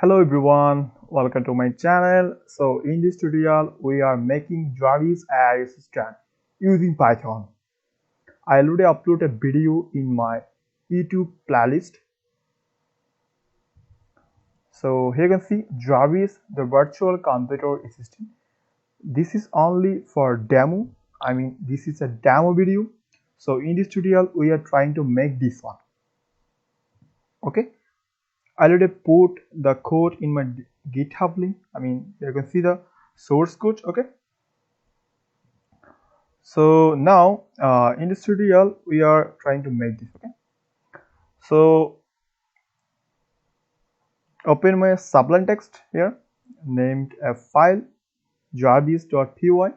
Hello everyone, welcome to my channel. So in this tutorial we are making j.a.r.v.i.s AI assistant using Python. I already uploaded a video in my YouTube playlist. So here you can see j.a.r.v.i.s, the virtual computer assistant. This is only for demo. This is a demo video. So in this tutorial we are trying to make this one. Okay, I already put the code in my GitHub link. You can see the source code. Okay, so now in this tutorial we are trying to make this. Okay, so open my sublime text here, named a file j.a.r.v.i.s.py.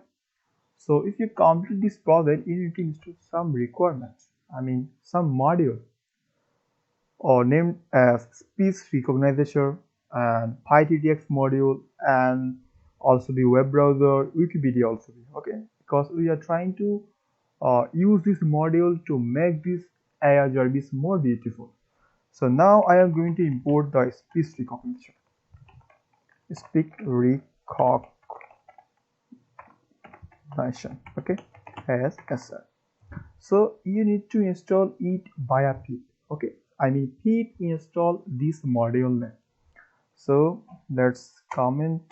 So if you complete this project, you need to install some requirements, some module or named as speech recognition and PyTTX module, and also the web browser, Wikipedia also. Okay, because we are trying to use this module to make this AI j.a.r.v.i.s more beautiful. So now I am going to import the speech recognition. Speech recognition. Okay, as SR. So you need to install it via pip. Okay, pip install this module name. So let's comment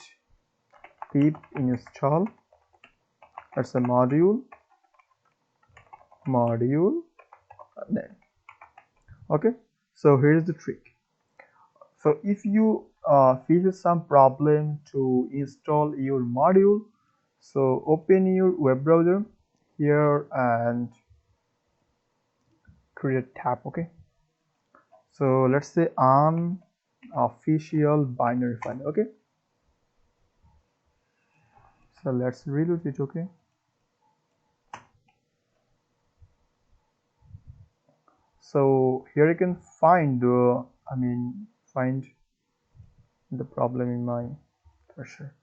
pip install. That's a module name. Okay, so here's the trick. So if you face some problem to install your module, so open your web browser here and create a tab. Okay, so let's say unofficial binary file. Okay, so let's reload it. Okay, so here you can find the find the problem in my cursor.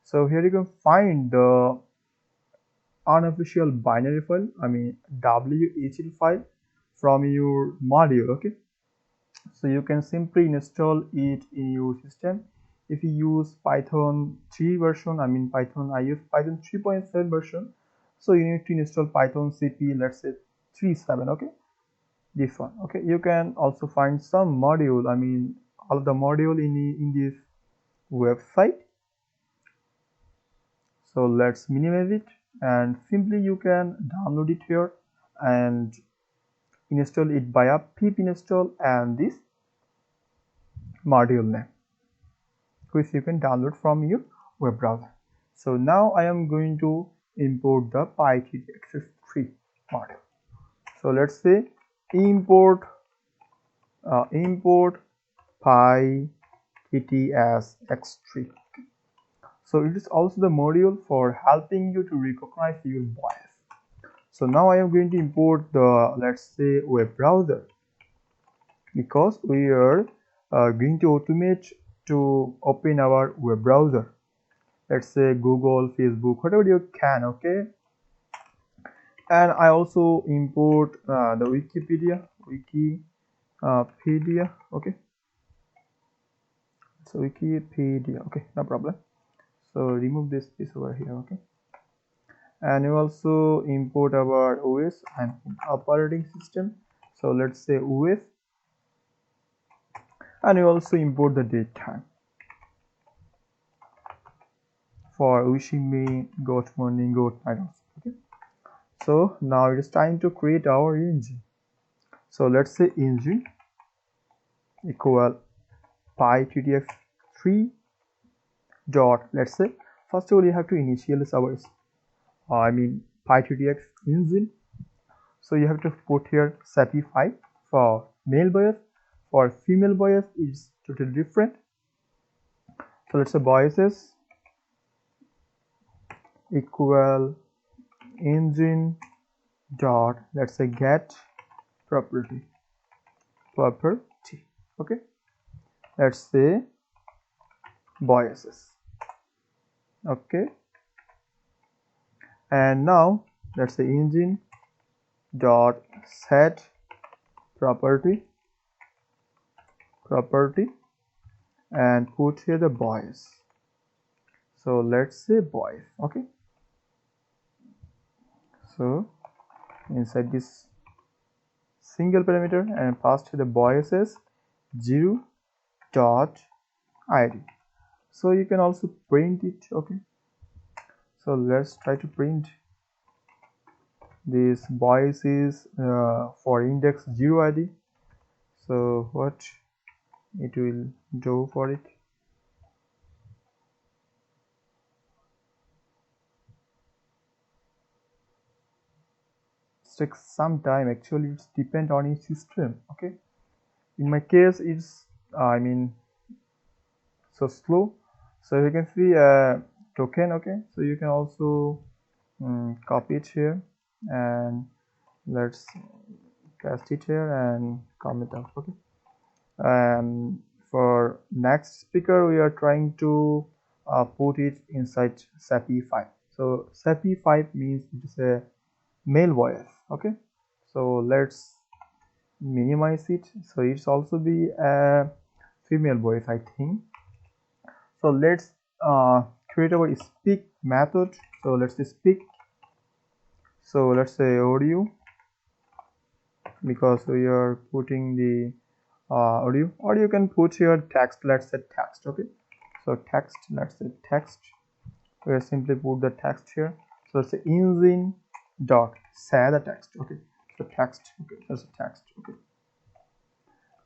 So here you can find the unofficial binary file, WHL file from your module. Okay, so you can simply install it in your system. If you use Python 3 version, I use Python 3.7 version, so you need to install Python CP, let's say 3.7. Okay, this one. Okay, you can also find some module, all the module in this website. So let's minimize it, and simply you can download it here and install it via pip install and this module name, which you can download from your web browser. So now I am going to import the PyTTX3 module. So let's say import PyTTX3. So it is also the module for helping you to recognize your voice. So now I am going to import the, let's say, web browser, because we are going to automate to open our web browser. Let's say Google, Facebook, whatever you can. Okay, and I also import the Wikipedia. Okay, so Wikipedia. Okay, no problem. So remove this piece over here. Okay, and you also import our OS and operating system. So let's say OS, and you also import the date time for wishing me good morning, good night. Okay, so now it is time to create our engine. So let's say engine equal PyTTX3 dot, let's say first of all you have to initialize our PyTTX engine. So you have to put here certify for male bias, for female bias is totally different. So let's say biases equal engine dot, let's say get property. Okay, let's say biases. Okay, and now let's say engine dot set property, and put here the voice. So let's say voice. Okay, so inside this single parameter and passed to the voice as 0.id. so you can also print it. Okay, so let's try to print this voice is for index 0 id. So what it will do for it? It takes some time. Actually, it's depend on each system. Okay, in my case it's so slow. So you can see a token. Okay, so you can also copy it here and let's paste it here and comment out. Okay, for next speaker we are trying to put it inside SAPI5. so SAPI5 means it's a male voice. Okay, so let's minimize it. So it's also be a female voice, I think. So let's create our speak method. So let's say speak. So let's say audio, because we are putting the audio, or you can put here text. Let's say text. Okay, so text, let's say text. We will simply put the text here. So let's say engine dot say the text. Okay, so text. Okay, that's a text. Okay,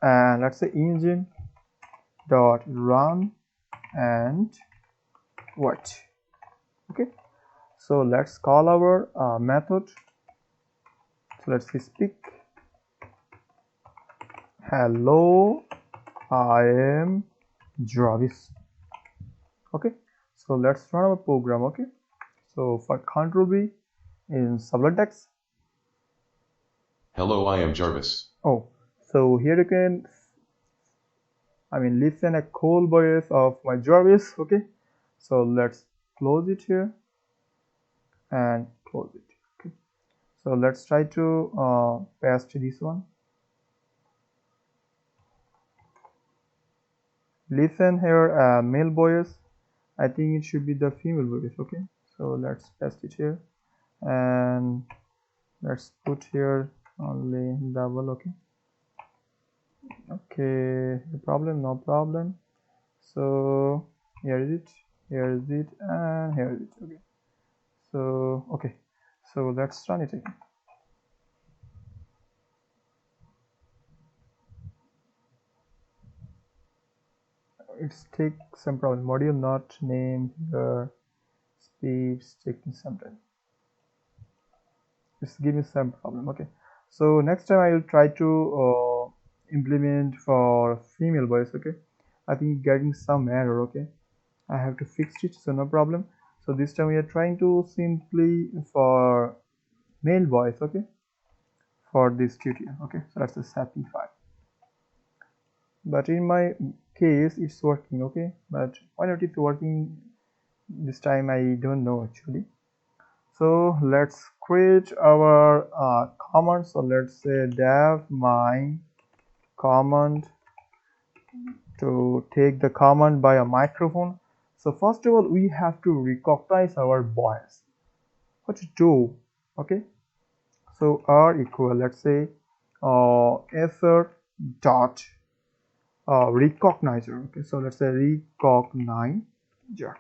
and let's say engine dot run and watch. Okay, so let's call our method. So let's say speak. Hello, I am Jarvis. Okay, so let's run our program. Okay, so for control B in sublet text. Hello, I am Jarvis. Oh, so here you can listen a cool voice of my Jarvis. Okay, so let's close it here and close it. Okay, so let's try to paste this one. Listen here, male voice. I think it should be the female voice. Okay, so let's paste it here and let's put here only double. Okay, no problem. So here is it, and here is it. Okay, so let's run it again. It's take some problem. Module not named here. Speeds taking some time. It's giving some problem. Okay, so next time I will try to implement for female voice. Okay, I think getting some error. Okay, I have to fix it, so no problem. So this time we are trying to simply for male voice. Okay, for this tutorial. Okay, so that's the SAPI5. But in my case it's working. Okay, but why not it's working this time, I don't know actually. So let's create our command. So let's say dev my command to take the command by a microphone. So first of all we have to recognize our voice. What to do? Okay, so r equal, let's say ether dot recognizer. Okay, so let's say recognizer.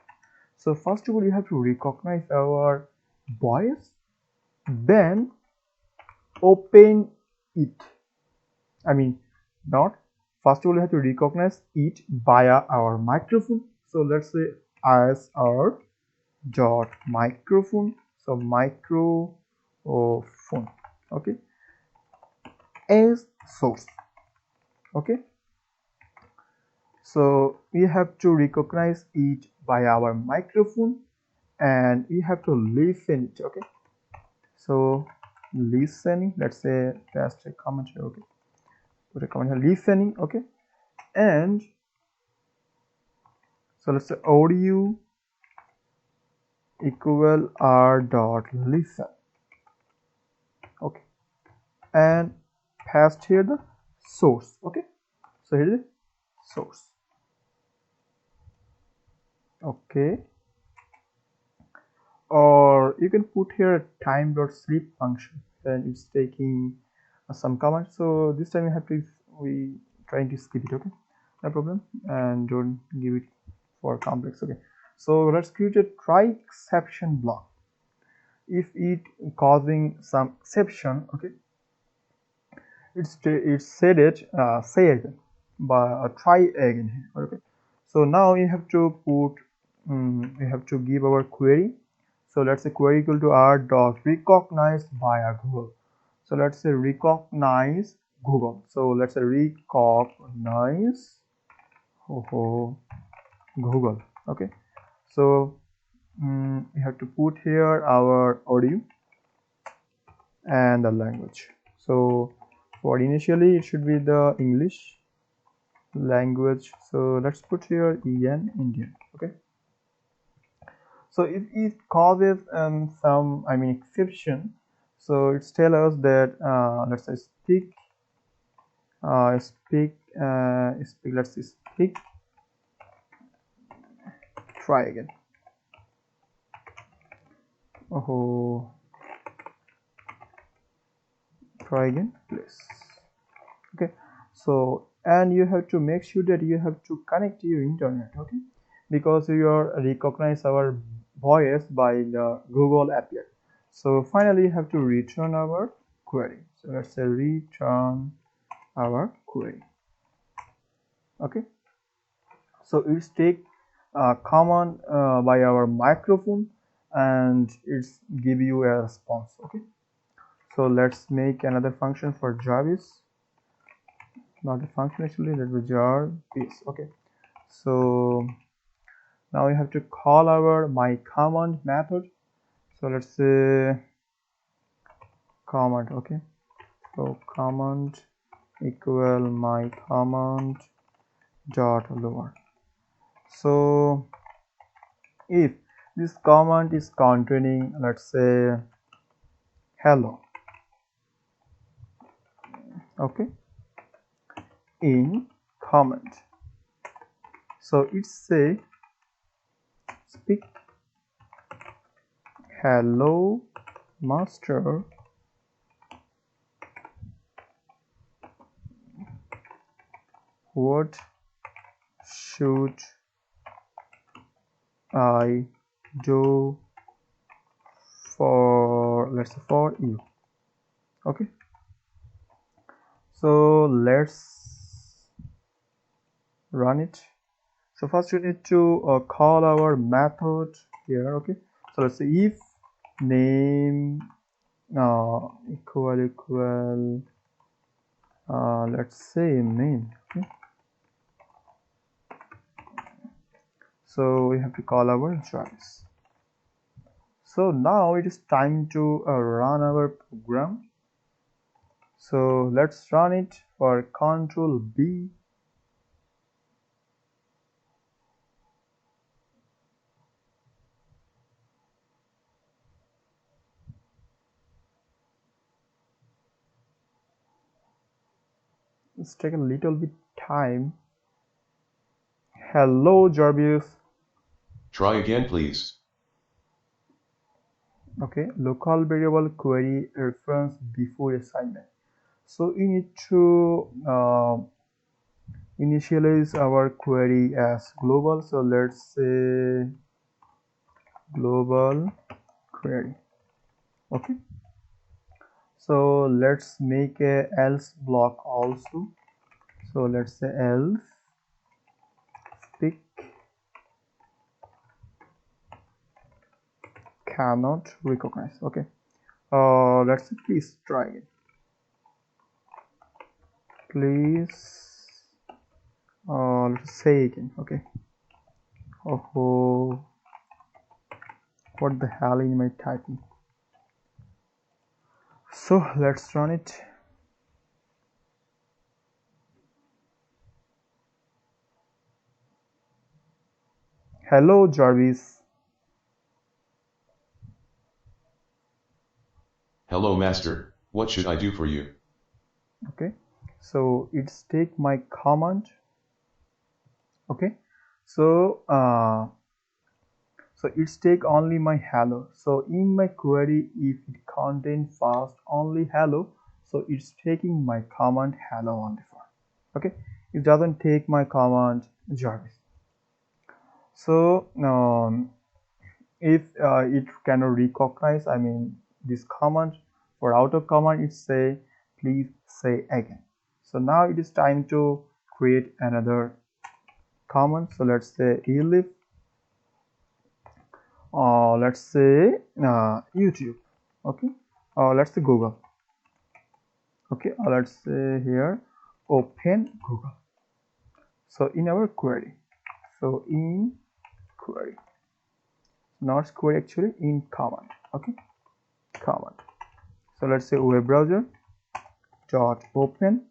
So first of all you have to recognize our voice, then open it. Not first of all you have to recognize it via our microphone. So let's say as our dot microphone. So microphone. Okay, as source. Okay, so we have to recognize it by our microphone and we have to listen it. Okay, so listening, let's say just a comment here. Okay, put a comment here, listening. Okay, and so let's say audio equal r dot listen. Okay, and paste here the source. Okay, so here is the source. Okay, or you can put here a time.sleep function, and it's taking some command. So this time you have to we trying to skip it. Okay, no problem, and don't give it for complex. Okay, so let's create a try exception block. If it causing some exception, okay, it's said it say again, but try again here. Okay, so now you have to put we have to give our query. So let's say query equal to r dot recognized via Google. So let's say recognize Google. So let's say recognize Google. Okay, so we have to put here our audio and the language. So for initially it should be the English language. So let's put here en Indian. Okay, so if it causes some exception, so it's tell us that let's say speak let's say speak, try again. Oh, try again please. Okay, so and you have to make sure that you have to connect to your internet. Okay, because you are recognize our voice by the Google API. So finally you have to return our query. So let's say return our query. Okay, so it's take command by our microphone and it's give you a response. Okay, so let's make another function for j.a.r.v.i.s, not a function actually, that was j.a.r.v.i.s. Okay, so now we have to call our my command method. So let's say command. Okay, so command equal my command dot lower. So if this command is containing, let's say hello, okay, in command, so it say speak hello master, what should I do for, let's say, for you. Okay, so let's run it. So first we need to call our method here. Okay, so let's say if name equal let's say main. Okay, so we have to call our j.a.r.v.i.s. So now it is time to run our program. So let's run it for Control B. It's taken a little bit time. Hello j.a.r.v.i.s. Try again please. Okay, local variable query reference before assignment. So we need to initialize our query as global. So let's say global query. Okay, so let's make a else block also. So let's say else speak cannot recognize. Okay, let's say please try it. Please let's say again. Okay, oh, what the hell in my typing. So let's run it. Hello j.a.r.v.i.s. Hello master, what should I do for you? Okay, so it's take my command. Okay, so So it's take only my hello. So in my query, if it contain first only hello, so it's taking my command hello only for. Okay, it doesn't take my command Jarvis. So if it cannot recognize, I mean this command, for auto command it say please say again. So now it is time to create another command. So let's say elif, let's say YouTube. Okay, let's say Google. Okay, let's say here open Google. So in our query, so in query, not query, actually in command. Okay, command. So let's say web browser dot open,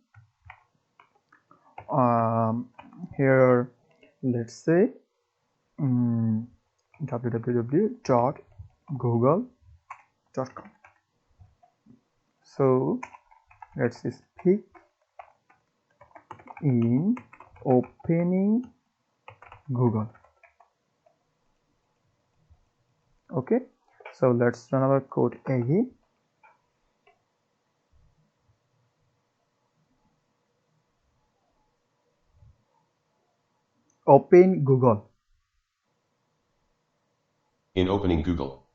here let's say www.google.com. so let's speak in opening Google. Okay, so let's run our code again. Open Google. In opening Google.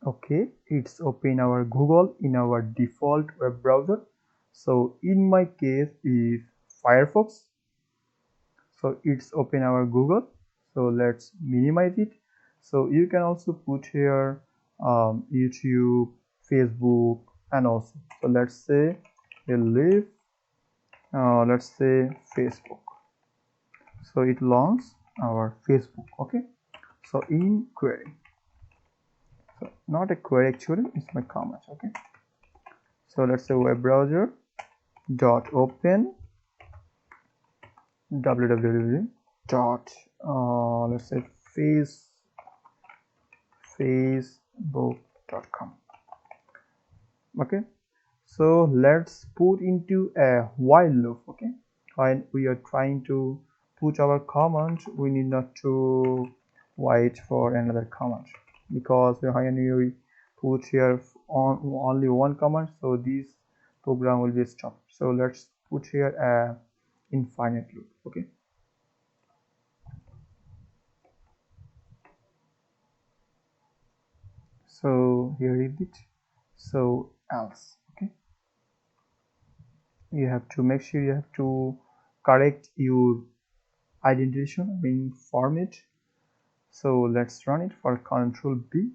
Okay, it's open our Google in our default web browser. So in my case is Firefox. So it's open our Google. So let's minimize it. So you can also put here YouTube, Facebook, and also. So let's say we leave. Let's say Facebook. So it launches our Facebook. Okay. So in query. So not a query actually, it's my comment. Okay. So let's say web browser dot open www dot let's say facebook.com. Okay, so let's put into a while loop. Okay, when we are trying to put our command, we need not to wait for another command, because when we put here on only one command, so this program will be stopped. So let's put here a infinite loop. Okay, so here is it. So else. Okay, you have to make sure you have to correct your identification, I mean format. So let's run it for Control B.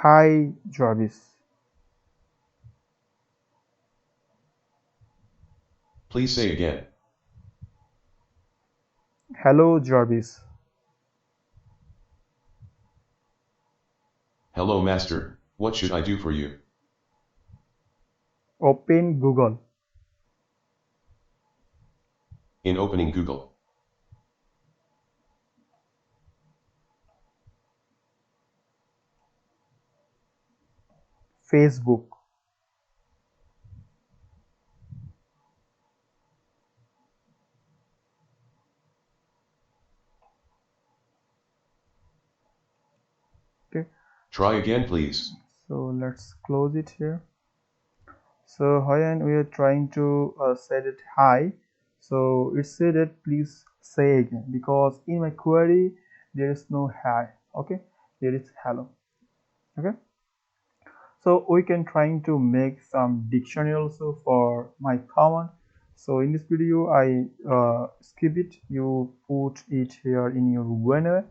Hi Jarvis. Please say again. Hello Jarvis. Hello master, what should I do for you? Open Google. In opening Google. Facebook. Okay, Try again please. so let's close it here. So when we are trying to set it hi, so it said that please say again, because in my query there is no hi. Okay, there is hello. Okay, so we can trying to make some dictionary also for my command. So in this video I skip it, you put it here in your winner,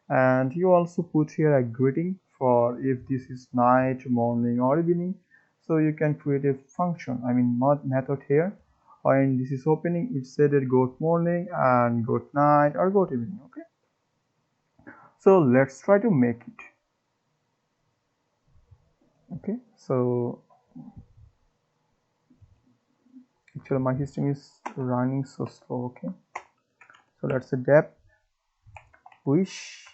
and you also put here a greeting for if this is night, morning, or evening. So you can create a function, I mean method here. When this is opening, it said that good morning and good night or good evening. Okay, so let's try to make it. Okay, so actually my system is running so slow. Okay, so let's say depth wish.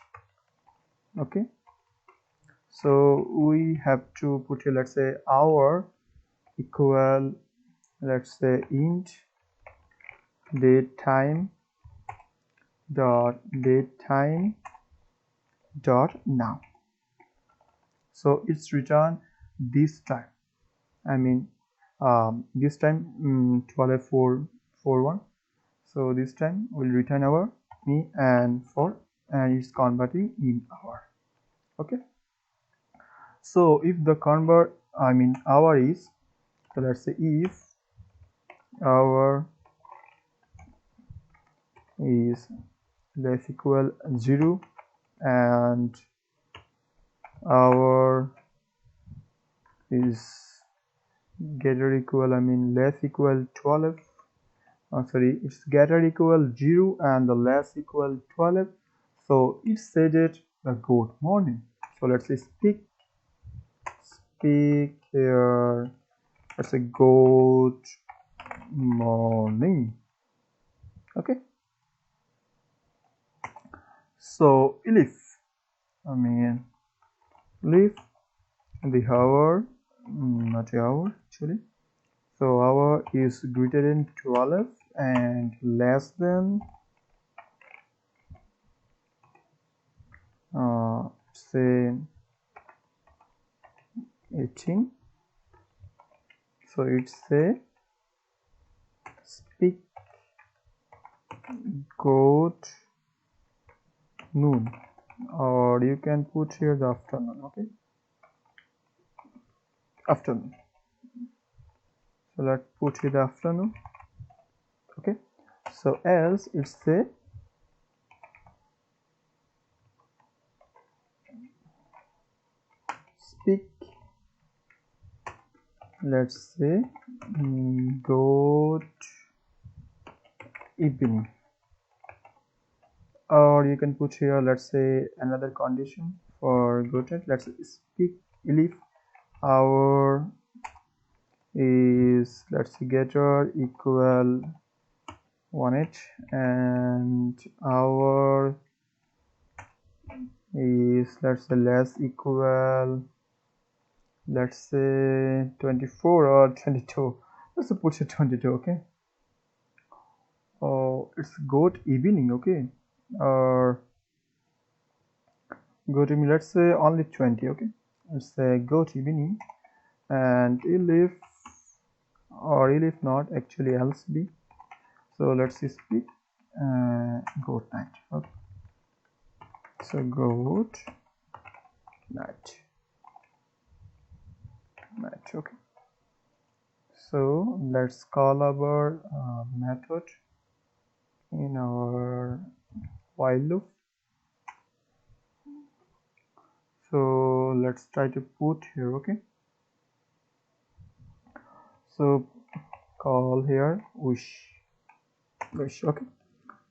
Okay, So we have to put here, let's say hour equal, let's say int date time dot now. So it's return this time, I mean this time 12:41. So this time we'll return our me and for, and it's converting in hour. Okay, so if the convert, I mean hour is, so let's say if hour is less equal 0 and hour is greater equal, I mean less equal 12, sorry, it's greater equal 0 and the less equal 12, so it said it the good morning. So let's say speak here, let's say good morning. Okay, so if, I mean leave the hour, not the hour actually, so hour is greater than 12 and less than say 18. So it's say speak good noon, or you can put here the afternoon. Okay, afternoon. So let's put here the afternoon. Okay, so else it's say speak, let's say good evening, or you can put here, let's say another condition for good night. Let's speak if hour is, let's say greater equal 1h and hour is, let's say less equal, let's say 24 or 22. Let's put it 22. Okay, oh, it's good evening. Okay, or good evening, let's say only 20. Okay, let's say good evening, and if, or if not, actually else be, so let's speak good night. Okay, so good night. Okay, so let's call our method in our while loop. So let's try to put here. Okay, so call here wish. Okay,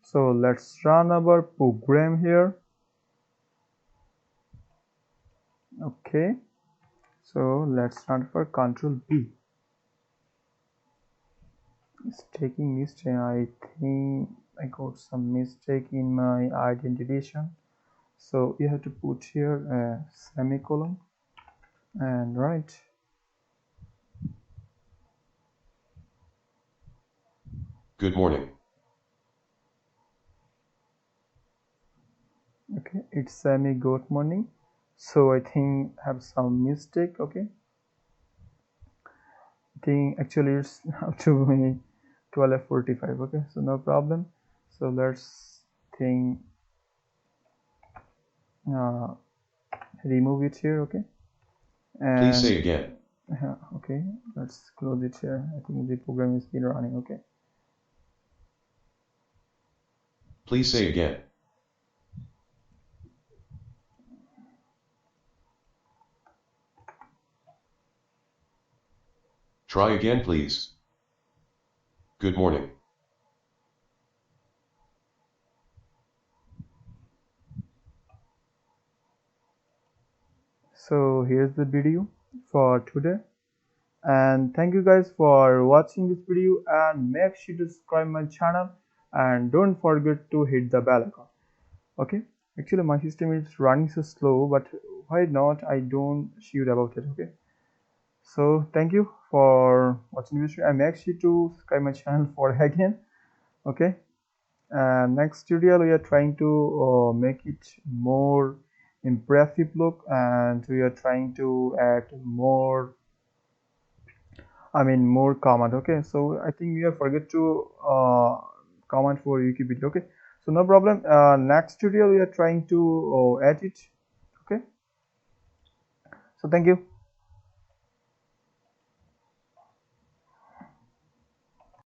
so let's run our program here. Okay, so let's run for Control B. It's taking mistake. I think I got some mistake in my identification, so you have to put here a semicolon and write. Good morning. Okay, it's semi good morning, so I think I have some mistake. Okay, I think actually it's up to me 12:45. Okay, so no problem. So let's think remove it here. Okay, and Please say again. okay, let's close it here. I think the program is still running. Okay, Please say again. Try again, please. Good morning. so here's the video for today, and thank you guys for watching this video, and make sure to subscribe my channel and don't forget to hit the bell icon. Okay, Actually my system is running so slow, but why not, I don't sure about it. Okay, so thank you for watching this video. I make sure to subscribe my channel for again. Okay, and next tutorial we are trying to make it more impressive look, and we are trying to add more, more command. Okay, so I think we have forget to command for Wikipedia. Okay, so no problem. Next tutorial we are trying to add it. Okay, so thank you.